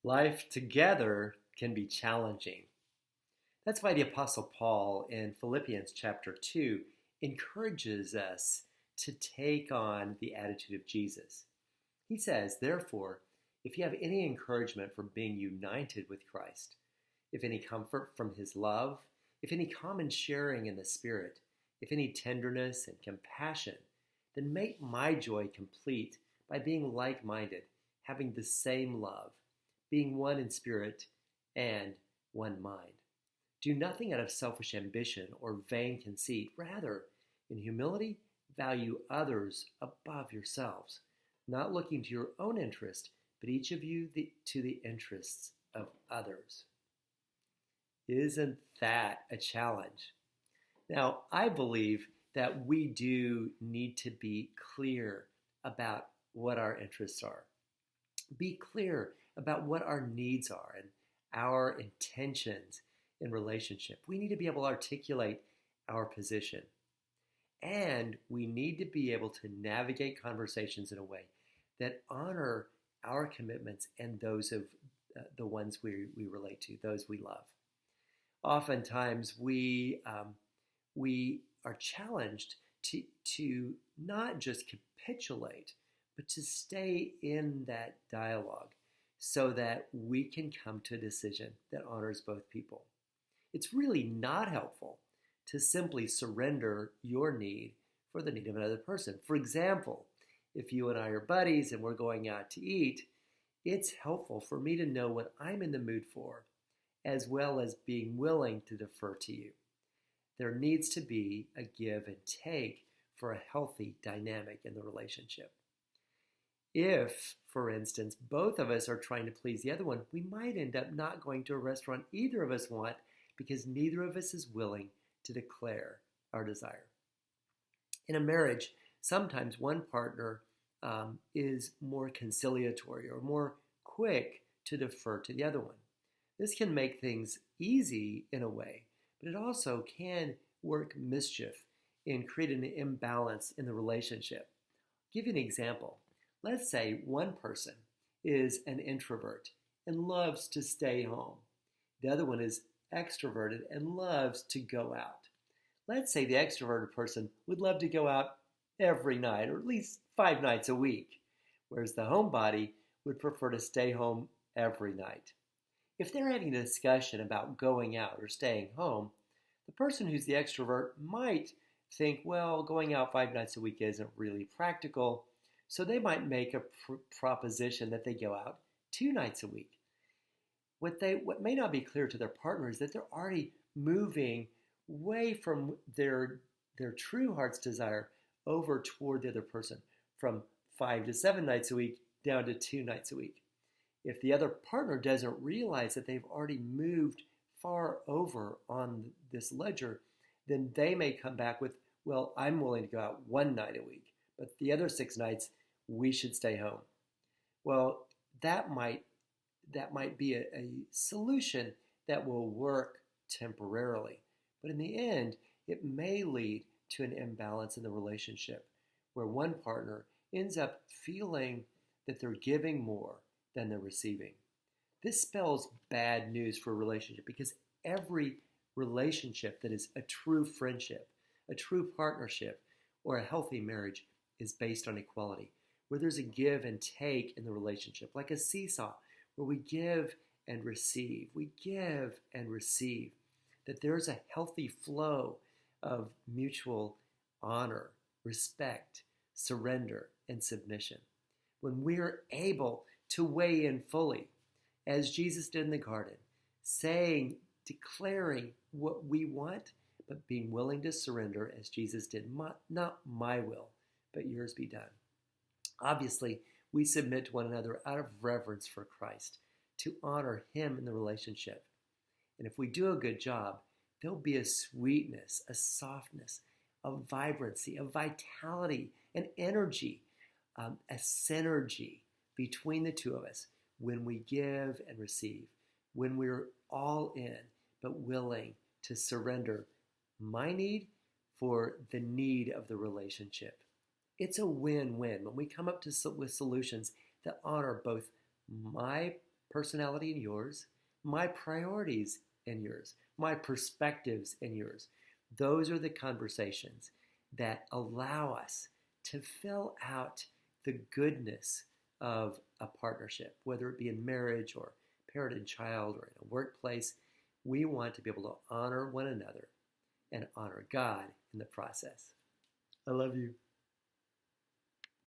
Life together can be challenging. That's why the Apostle Paul in Philippians chapter 2 encourages us to take on the attitude of Jesus. He says, therefore, if you have any encouragement from being united with Christ, if any comfort from his love, if any common sharing in the Spirit, if any tenderness and compassion, then make my joy complete by being like-minded, having the same love, being one in spirit and one mind. Do nothing out of selfish ambition or vain conceit. Rather, in humility, value others above yourselves, not looking to your own interest, but each of you to the interests of others. Isn't that a challenge? Now, I believe that we do need to be clear about what our interests are. Be clear about what our needs are and our intentions in relationship. We need to be able to articulate our position. And we need to be able to navigate conversations in a way that honor our commitments and those of the ones we relate to, those we love. Oftentimes, we are challenged to not just capitulate, but to stay in that dialogue so that we can come to a decision that honors both people. It's really not helpful to simply surrender your need for the need of another person. For example, if you and I are buddies and we're going out to eat, it's helpful for me to know what I'm in the mood for, as well as being willing to defer to you. There needs to be a give and take for a healthy dynamic in the relationship. If, for instance, both of us are trying to please the other one, we might end up not going to a restaurant either of us want because neither of us is willing to declare our desire. In a marriage, sometimes one partner is more conciliatory or more quick to defer to the other one. This can make things easy in a way, but it also can work mischief in creating an imbalance in the relationship. I'll give you an example. Let's say one person is an introvert and loves to stay home. The other one is extroverted and loves to go out. Let's say the extroverted person would love to go out every night, or at least 5 nights a week, whereas the homebody would prefer to stay home every night. If they're having a discussion about going out or staying home, the person who's the extrovert might think, well, going out 5 nights a week isn't really practical, so they might make a proposition that they go out 2 nights a week. What may not be clear to their partner is that they're already moving way from their true heart's desire over toward the other person, from 5 to 7 nights a week down to 2 nights a week. If the other partner doesn't realize that they've already moved far over on this ledger, then they may come back with, well, I'm willing to go out 1 night a week, but the other 6 nights, we should stay home. Well, that might be a solution that will work temporarily, but in the end, it may lead to an imbalance in the relationship where one partner ends up feeling that they're giving more than they're receiving. This spells bad news for a relationship because every relationship that is a true friendship, a true partnership, or a healthy marriage is based on equality, where there's a give and take in the relationship, like a seesaw, where we give and receive. We give and receive. That there's a healthy flow of mutual honor, respect, surrender, and submission. When we're able to weigh in fully, as Jesus did in the garden, declaring what we want, but being willing to surrender as Jesus did. Not my will, but yours be done. Obviously, we submit to one another out of reverence for Christ, to honor him in the relationship. And if we do a good job, there'll be a sweetness, a softness, a vibrancy, a vitality, an energy, a synergy between the two of us when we give and receive, when we're all in, but willing to surrender my need for the need of the relationship. It's a win-win when we come up with solutions that honor both my personality and yours, my priorities and yours, my perspectives and yours. Those are the conversations that allow us to fill out the goodness of a partnership, whether it be in marriage or parent and child or in a workplace. We want to be able to honor one another and honor God in the process. I love you.